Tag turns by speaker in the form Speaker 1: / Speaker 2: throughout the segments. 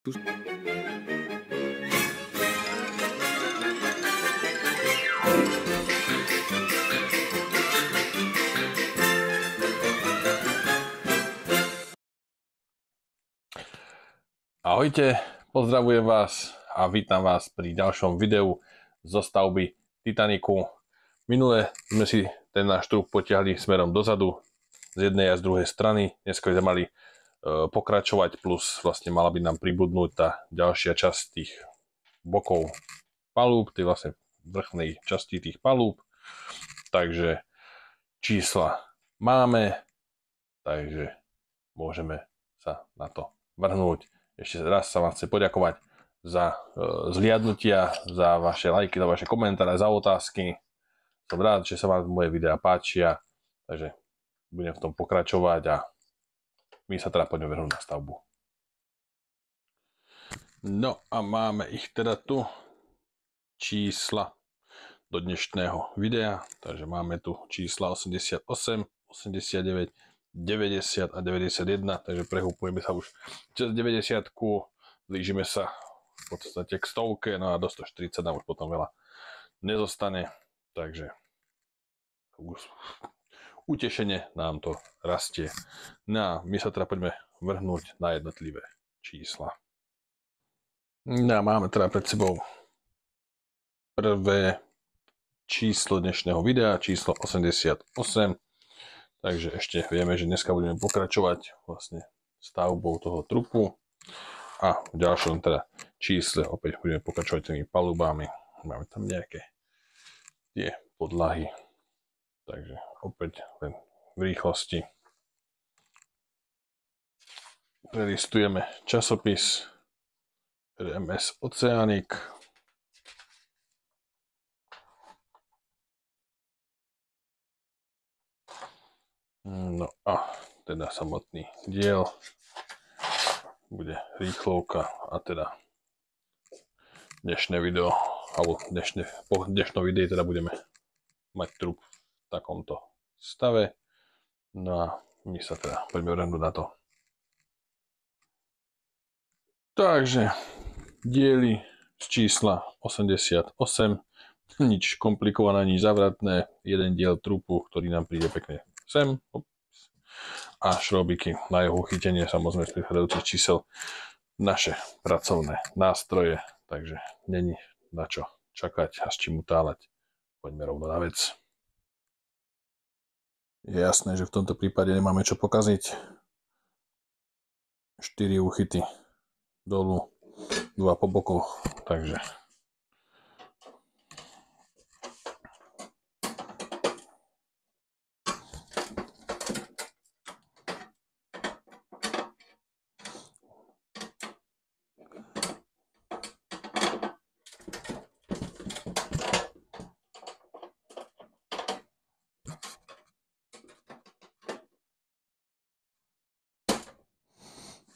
Speaker 1: Ahojte, pozdravujem vás a vítam vás pri ďalšom videu zo stavby Titanicu. Minule sme si ten náš trup potiahli smerom dozadu z jednej a z druhej strany. Dnes sme mali pokračovať, plus vlastne mala by nám pribudnúť tá ďalšia časť tých bokov palúb, tej vlastne vrchnej časti tých palúb. Takže čísla máme, takže môžeme sa na to vrhnúť. Ešte raz sa vám chcem poďakovať za zhliadnutia, za vaše lajky, za vaše komentáre, za otázky. Som rád, že sa vám moje videá páčia, takže budem v tom pokračovať a my sa teda poďme vrhnúť na stavbu. No a máme ich teda tu, čísla do dnešného videa, takže máme tu čísla 88, 89, 90 a 91, takže prehúpujeme sa už cez 90-ku, blížime sa v podstate k 100, no a do 140 nám už potom veľa nezostane, takže už utešenie nám to rastie. No a my sa teda poďme vrhnúť na jednotlivé čísla. No a máme teda pred sebou prvé číslo dnešného videa, číslo 88. Takže ešte vieme, že dneska budeme pokračovať vlastne stavbou toho trupu a v ďalšom teda čísle opäť budeme pokračovať tými palubami. Máme tam nejaké tie podlahy, takže opäť len v rýchlosti prelistujeme časopis RMS Oceanic. No a teda samotný diel bude rýchlovka a teda dnešné video, alebo po dnešnom videu teda budeme mať trup v takomto stave. No a my sa teda poďme vrhnúť na to. Takže diely z čísla 88, nič komplikované, nič zavratné, jeden diel trupu, ktorý nám príde pekne sem a šrobiky na jeho chytenie, samozrejme z prichádzajúcich čísel, naše pracovné nástroje, takže není na čo čakať a s čím utáľať. Poďme rovno na vec. Je jasné, že v tomto prípade nemáme čo pokaziť. 4 úchyty dolu, 2 po bokoch, takže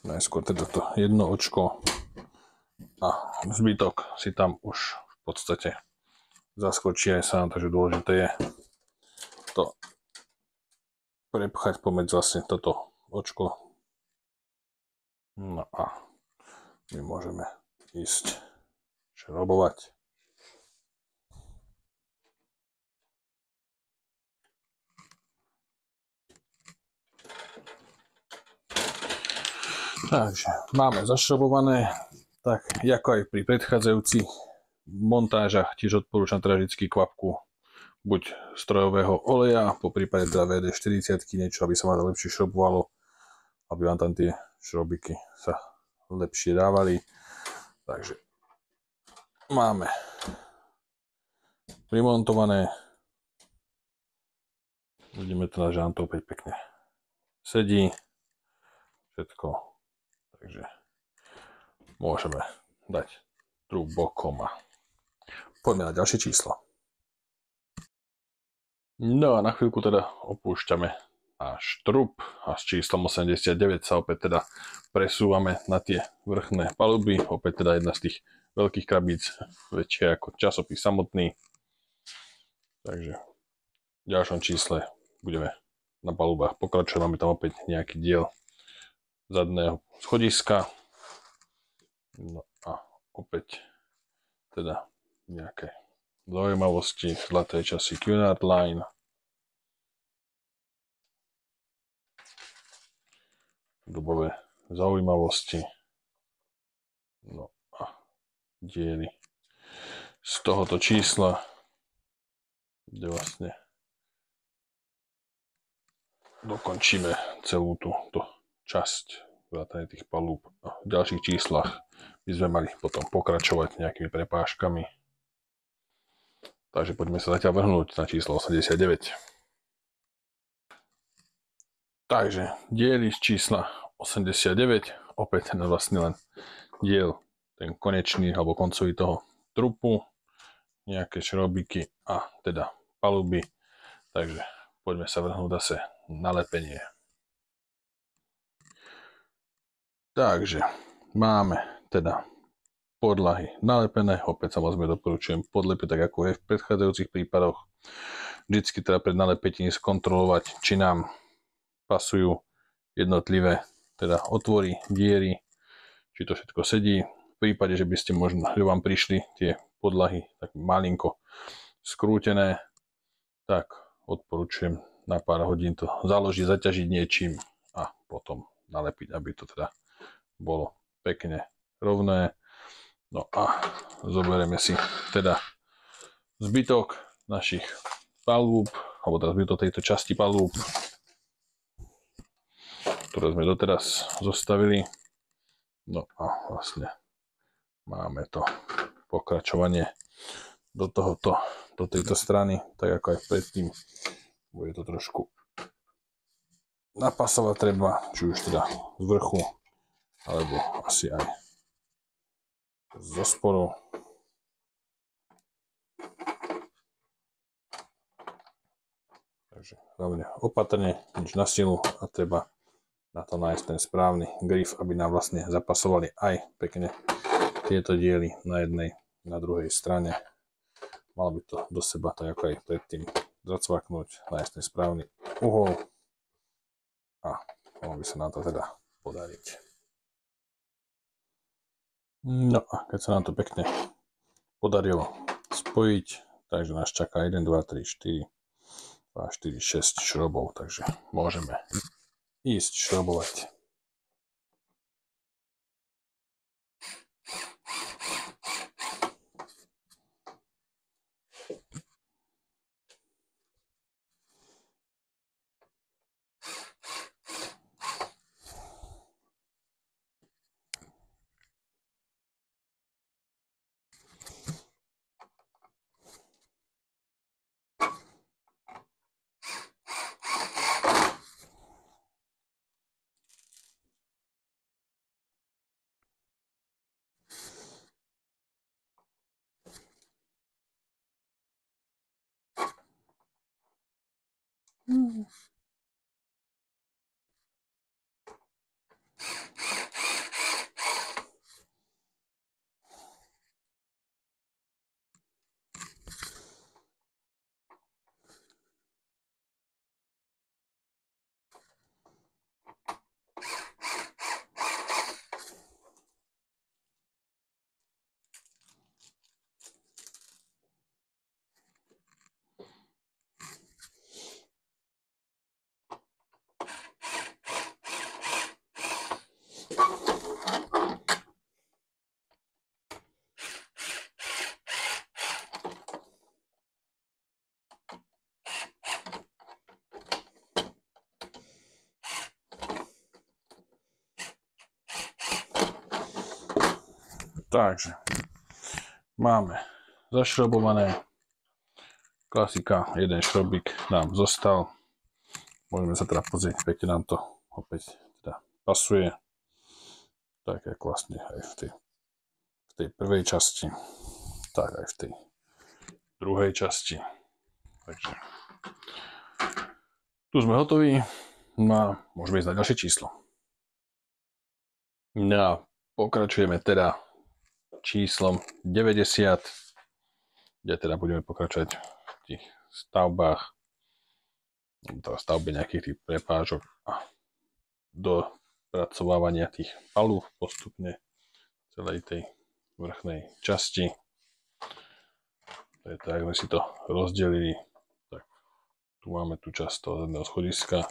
Speaker 1: najskôr teda to jedno očko a zbytok si tam už v podstate zaskočí aj sám, takže dôležité je to prepchať pomedzi vlastne toto očko. No a my môžeme ísť šrobovať. Takže máme zašrobované, tak ako aj pri predchádzajúcich montážach, tiež odporúčam teda vždy kvapku buď strojového oleja, po prípade teda VD40, niečo, aby sa vám to lepšie šrobovalo, aby vám tam tie šrobiky sa lepšie dávali. Takže máme primontované, vidíme teda, že nám to opäť pekne sedí, všetko. Takže môžeme dať trup bokom a poďme na ďalšie číslo. No a na chvíľku teda opúšťame náš trup a s číslom 89 sa opäť teda presúvame na tie vrchné paluby. Opäť teda jedna z tých veľkých krabíc, väčšia ako časopis samotný. Takže v ďalšom čísle budeme na palubách pokračovať. Máme tam opäť nejaký diel zadného schodiska. No a opäť teda nejaké zaujímavosti, zlaté časy Cunard Line, dobové zaujímavosti, no a diely z tohoto čísla, kde vlastne dokončíme celú túto časť vrátane tých palúb. A v ďalších číslach by sme mali potom pokračovať nejakými prepážkami. Takže poďme sa zatiaľ vrhnúť na číslo 89. Takže diely z čísla 89, opäť vlastne len diel, ten konečný alebo koncový toho trupu, nejaké šrobiky a teda paluby. Takže poďme sa vrhnúť zase na lepenie. Takže máme teda podlahy nalepené, opäť samozrejme doporučujem podlepiť tak ako je v predchádzajúcich prípadoch. Vždycky teda pred nalepením skontrolovať, či nám pasujú jednotlivé teda otvory, diery, či to všetko sedí. V prípade, že by ste možno, že vám prišli tie podlahy tak malinko skrútené, tak odporúčujem na pár hodín to založiť, zaťažiť niečím a potom nalepiť, aby to teda bolo pekne rovné. No a zoberieme si teda zbytok našich palúb, alebo teda zbytok tejto časti palúb, ktoré sme doteraz zostavili. No a vlastne máme to pokračovanie do tejto strany, tak ako aj predtým. Bude to trošku napasovať treba, či už teda z vrchu, alebo asi aj zo spodu. Takže hlavne opatrne, nič na silu a treba na to nájsť ten správny grif, aby nám vlastne zapasovali aj pekne tieto diely na jednej, na druhej strane. Mal by to do seba, tak ako aj predtým, zacvaknúť, nájsť ten správny uhol a mohlo by sa nám to teda podariť. No a keď sa nám to pekne podarilo spojiť, takže nás čaká 1, 2, 3, 4, 2, 4, 6 šrobov, takže môžeme ísť šrobovať. Takže máme zašrobované, klasika, jeden šrobík nám zostal, môžeme sa teda pozrieť, pekne nám to opäť teda pasuje, tak ako vlastne aj v tej prvej časti, tak aj v tej druhej časti. Takže tu sme hotoví, no a môžeme ísť na ďalšie číslo. No a pokračujeme teda číslom 90, kde teda budeme pokračovať v tých stavbách, teda stavbe nejakých tých prepážok a dopracovávania tých palúb postupne celej tej vrchnej časti. To je tak, sme si to rozdelili. Tak, tu máme tú časť toho zadného schodiska.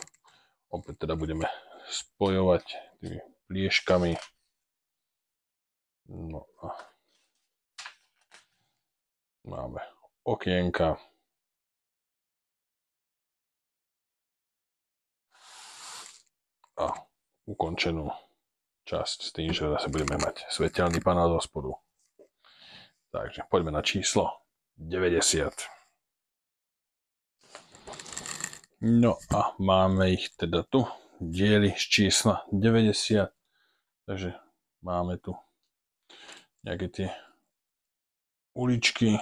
Speaker 1: Opäť teda budeme spojovať tými plieškami. No a máme okienka. A ukončenú časť s tým, že zase budeme mať svetelný panel zo spodu. Takže poďme na číslo 90. No a máme ich teda tu, diely z čísla 90. Takže máme tu nejaké tie uličky.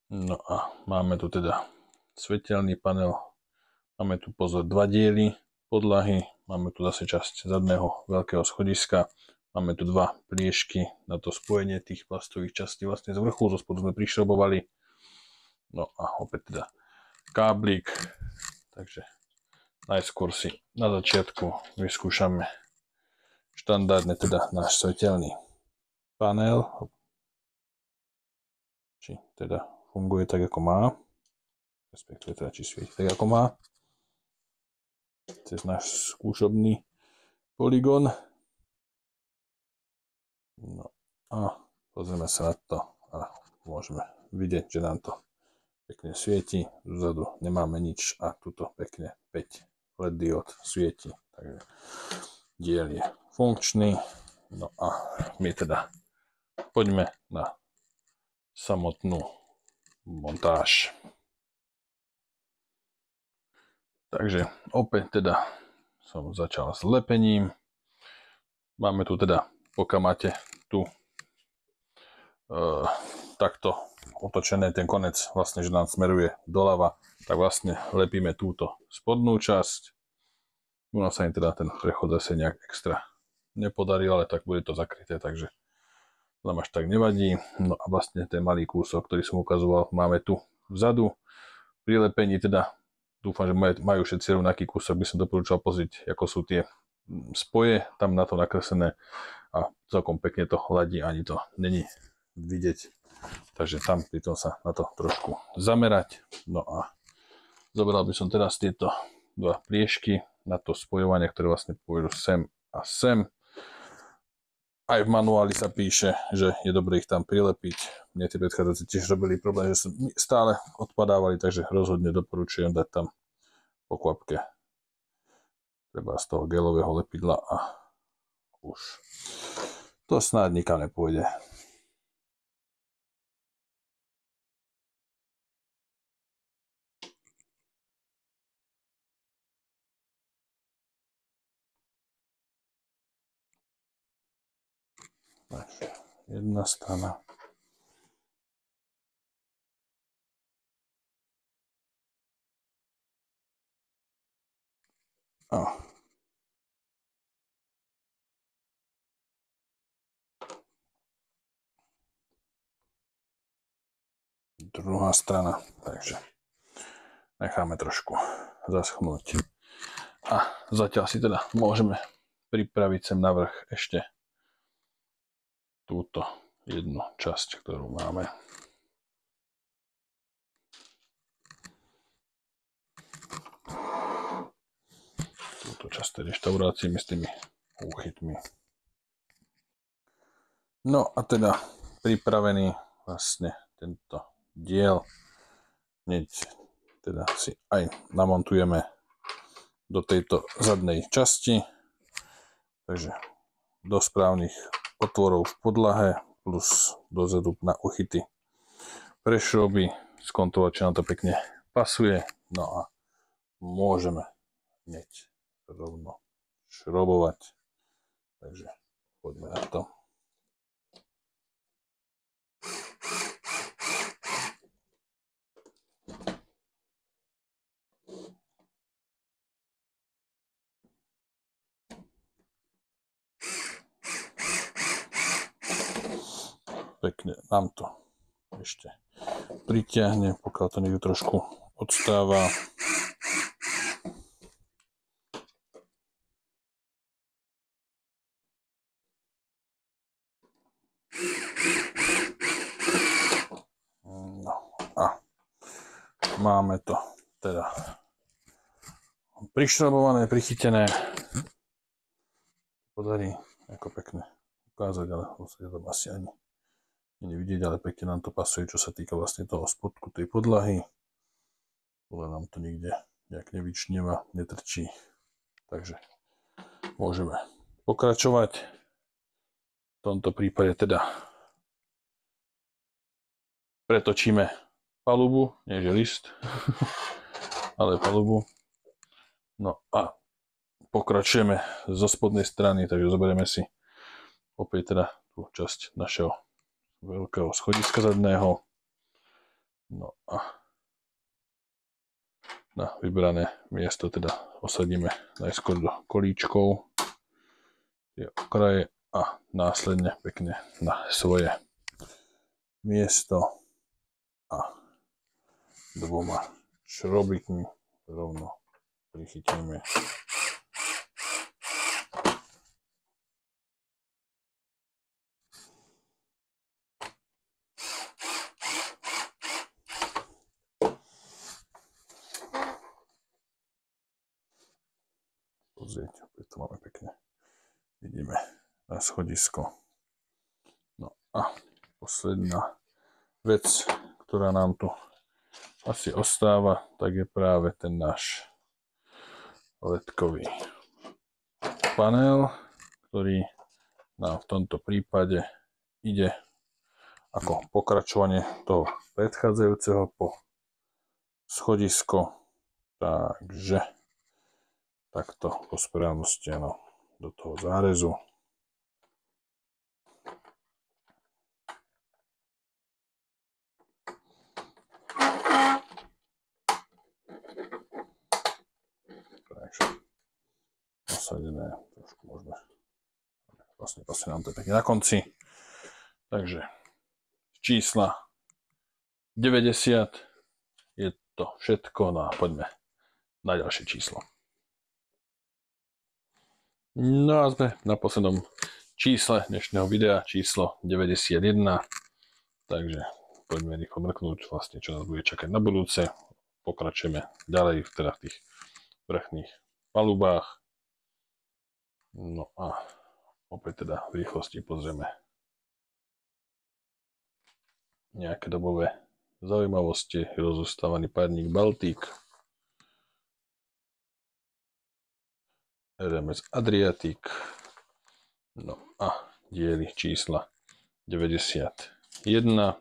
Speaker 1: No a máme tu teda svetelný panel. Máme tu pozor 2 diely podlahy. Máme tu zase časť zadného veľkého schodiska. Máme tu 2 pliešky na to spojenie tých plastových častí vlastne z vrchu. Zo spodu sme prišrobovali. No a opäť teda káblik. Takže najskôr si na začiatku vyskúšame štandardne teda náš svetelný panel. Či teda funguje tak, ako má. Respektíve teda, či svieti tak, ako má. Cez náš skúšobný polygon. No a pozrieme sa na to a môžeme vidieť, že nám to pekne svieti. Zozadu nemáme nič a tuto pekne 5 LED diód svieti. Takže diel je funkčný. No a my teda poďme na samotnú montáž. Takže opäť teda som začal s lepením. Máme tu teda, pokiaľ máte tu takto otočené, ten konec vlastne, že nám smeruje doľava, tak vlastne lepíme túto spodnú časť. U nás sa im teda ten prechod zase nejak extra nepodaril, ale tak bude to zakryté, takže nám až tak nevadí. No a vlastne ten malý kúsok, ktorý som ukazoval, máme tu vzadu. Pri lepení teda dúfam, že majú všetci rovnaký kúsok, by som doporučal pozrieť, ako sú tie spoje tam na to nakreslené a celkom pekne to hladí, ani to není vidieť. Takže tam pri tom sa na to trošku zamerať. No a zobral by som teraz tieto 2 pliešky na to spojovanie, ktoré vlastne pôjdu sem a sem. Aj v manuáli sa píše, že je dobre ich tam prilepiť. Mne tie predchádzajúce tiež robili problém, že stále odpadávali, takže rozhodne doporučujem dať tam po kvapke treba z toho gelového lepidla a už to snáď nikam nepôjde. Takže jedna strana. Druhá strana, takže necháme trošku zaschnúť. A zatiaľ si teda môžeme pripraviť sem na vrch ešte túto jednu časť, ktorú máme. Túto časť tej reštaurácie s tými úchytmi. No a teda pripravený vlastne tento diel. Hneď teda si aj namontujeme do tejto zadnej časti. Takže do správnych otvorov v podlahe plus dozadu na uchyty prešroby, skontrolovať, či nám to pekne pasuje. No a môžeme hneď rovno šrobovať. Takže poďme na to. Pekne nám to ešte pritiahne, pokiaľ to niekde trošku odstáva. máme to teda prišrobované, prichytené. Podarí ako pekne ukázať, ale vlastne to asi ani nevidieť, ale pekne nám to pasuje, čo sa týka vlastne toho spodku tej podlahy. Ale nám to nikde nejak nevyčnieva, netrčí. Takže môžeme pokračovať. V tomto prípade teda pretočíme palubu, nie že list, ale palubu. No a pokračujeme zo spodnej strany, takže zoberieme si opäť teda tú časť našeho veľkého schodiska zadného. No a na vybrané miesto teda osadíme najskôr do kolíčkov tie okraje a následne pekne na svoje miesto a dvoma šrobikmi rovno prichytíme. Pozrieť, opäť to máme pekne. Vidíme na schodisko. No a posledná vec, ktorá nám tu asi ostáva, tak je práve ten náš ledkový panel, ktorý nám v tomto prípade ide ako pokračovanie toho predchádzajúceho po schodisko. Takže takto po správnosti do toho zárezu. Takže nasadené, trošku možno, vlastne nám to pekne na konci. Takže čísla 90 je to všetko, no a poďme na ďalšie číslo. No a sme na poslednom čísle dnešného videa, číslo 91. Takže poďme rýchlo mrknúť vlastne, čo nás bude čakať na budúce. Pokračujeme ďalej teda v tých vrchných palubách. No a opäť teda v rýchlosti pozrieme nejaké dobové zaujímavosti. Rozostávaný parník Baltík, RMS Adriatic, no a diely čísla 91.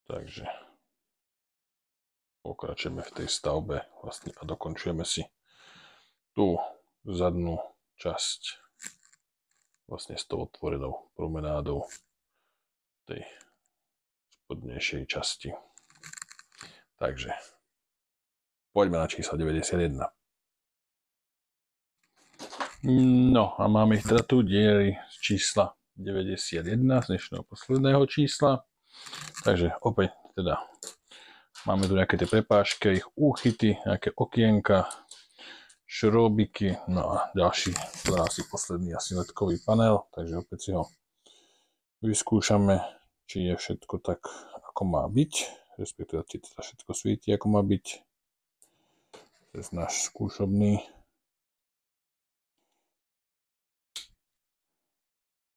Speaker 1: Takže pokračujeme v tej stavbe vlastne a dokončujeme si tú zadnú časť vlastne s tou otvorenou promenádou tej spodnejšej časti. Takže poďme na číslo 91. No a máme ich teda tu diely z čísla 91, z dnešného posledného čísla. Takže opäť teda máme tu nejaké tie prepážky, ich úchyty, nejaké okienka, šrobiky, no a ďalší, asi posledný asi ledkový panel, takže opäť si ho vyskúšame, či je všetko tak, ako má byť, respektíve či teda všetko svieti, ako má byť. To je náš skúšobný.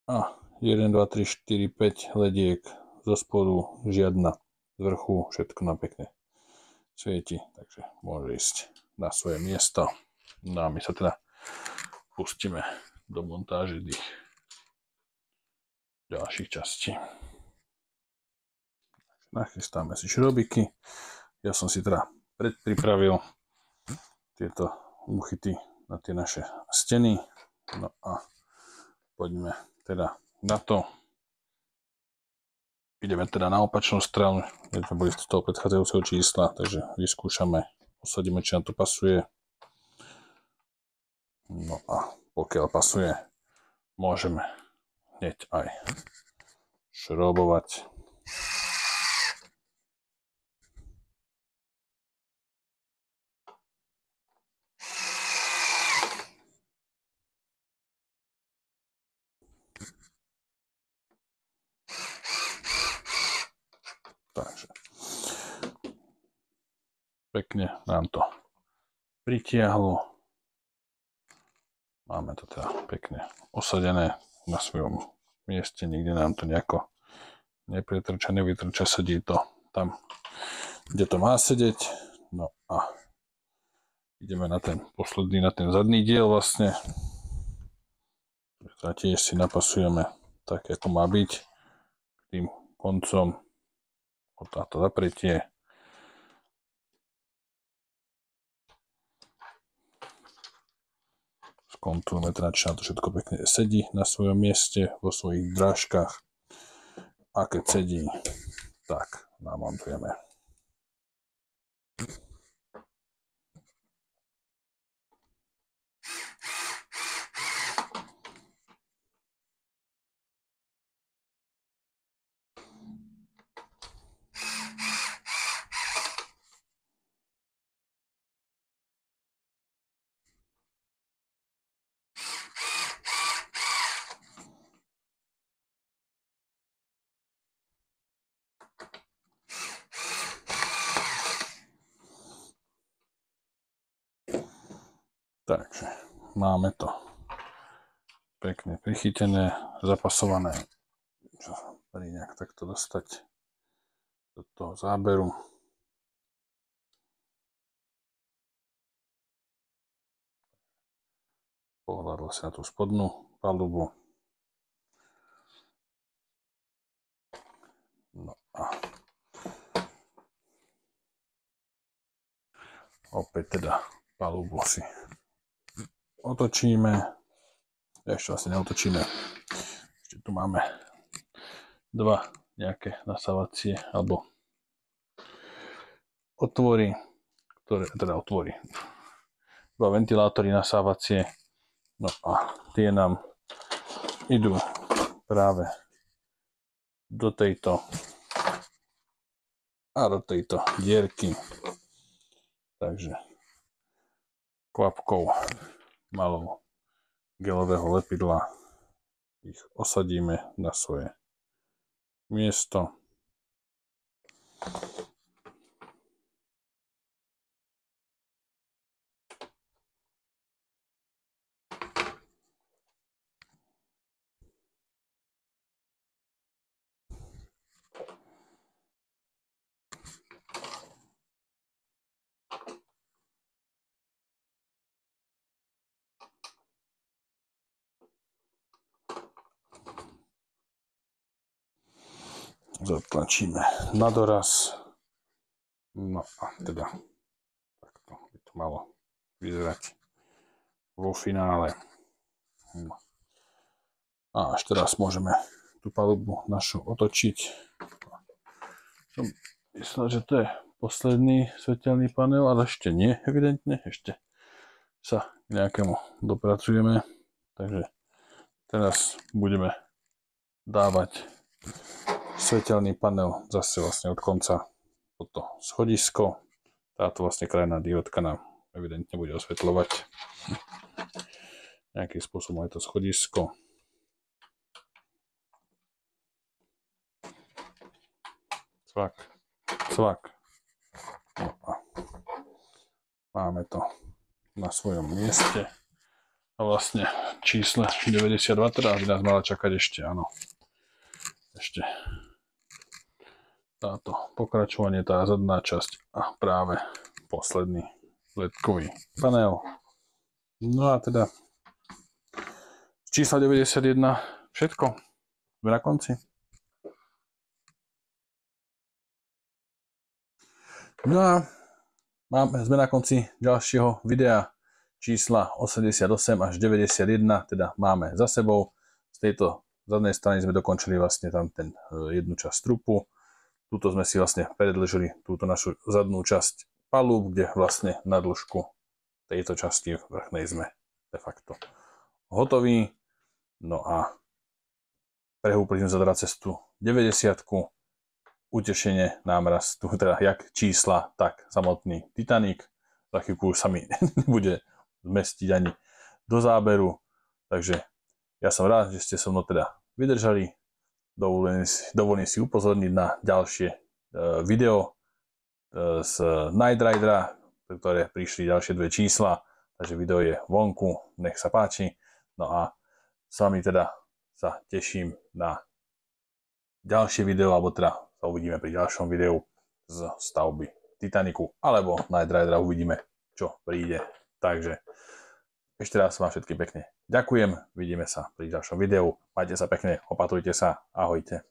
Speaker 1: A 1, 2, 3, 4, 5 lediek zo spodu, žiadna z vrchu, všetko na pekne svieti, takže môže ísť na svoje miesto. No a my sa teda pustíme do montáže tých ďalších častí. Nachystáme si šrobiky. Ja som si teda predpripravil tieto úchyty na tie naše steny. No a poďme teda na to. Ideme teda na opačnú stranu, kde sme boli z toho predchádzajúceho čísla, takže vyskúšame, osadíme, či nám to pasuje. No a pokiaľ pasuje, môžeme hneď aj šrobovať. Takže pekne nám to pritiahlo. Máme to teda pekne osadené na svojom mieste, nikde nám to nejako nepretrča, nevytrča, sedí to tam, kde to má sedieť. No a ideme na ten posledný, na ten zadný diel vlastne. A tiež si napasujeme tak, ako má byť, tým koncom o táto zapretie. Skontrolujeme teda, či na to všetko pekne sedí na svojom mieste, vo svojich drážkach. A keď sedí, tak namontujeme. Takže máme to pekne prichytené, zapasované. Nejak takto dostať do toho záberu. Pohľadol si na tú spodnú palubu. No a opäť teda palubu si otočíme. Ešte vlastne neotočíme. Ešte tu máme dva nejaké nasávacie alebo otvory, dva ventilátory nasávacie. No a tie nám idú práve do tejto a do tejto dierky. Takže kvapkou malou gelového lepidla ich osadíme na svoje miesto. Zatlačíme na doraz. No a teda takto by to malo vyzerať vo finále. No. A až teraz môžeme tú palubu našu otočiť. Som myslel, že to je posledný svetelný panel, ale ešte nie, evidentne. Ešte sa k nejakému dopracujeme. Takže teraz budeme dávať svetelný panel zase vlastne od konca toto schodisko. Táto vlastne krajná diódka nám evidentne bude osvetľovať nejakým spôsobom aj to schodisko. Cvak, cvak. No a máme to na svojom mieste. A vlastne čísle 92, teda by nás mala čakať ešte, áno. Ešte táto pokračovanie, tá zadná časť a práve posledný ledkový panel. No a teda čísla 91, všetko. Sme na konci. No a sme na konci ďalšieho videa čísla 88 až 91, teda máme za sebou. Z tejto zadnej strany sme dokončili vlastne tam ten jednu časť trupu. Tuto sme si vlastne predĺžili túto našu zadnú časť palúb, kde vlastne na dĺžku tejto časti vrchnej sme de facto hotoví. No a prehúpli sme sa teda cez tú 90-ku. Utešenie nám rastú, teda jak čísla, tak samotný Titanic. Za chvíľku už sa mi nebude zmestiť ani do záberu. Takže ja som rád, že ste so mnou teda vydržali. Dovolím si upozorniť na ďalšie video z Knight Ridera, pre ktoré prišli ďalšie dve čísla, takže video je vonku, nech sa páči. No a s vami teda sa teším na ďalšie video, alebo teda sa uvidíme pri ďalšom videu z stavby Titanicu, alebo Knight Ridera, uvidíme, čo príde. Takže ešte raz vám všetkým pekne ďakujem, vidíme sa pri ďalšom videu, majte sa pekne, opatrujte sa, ahojte.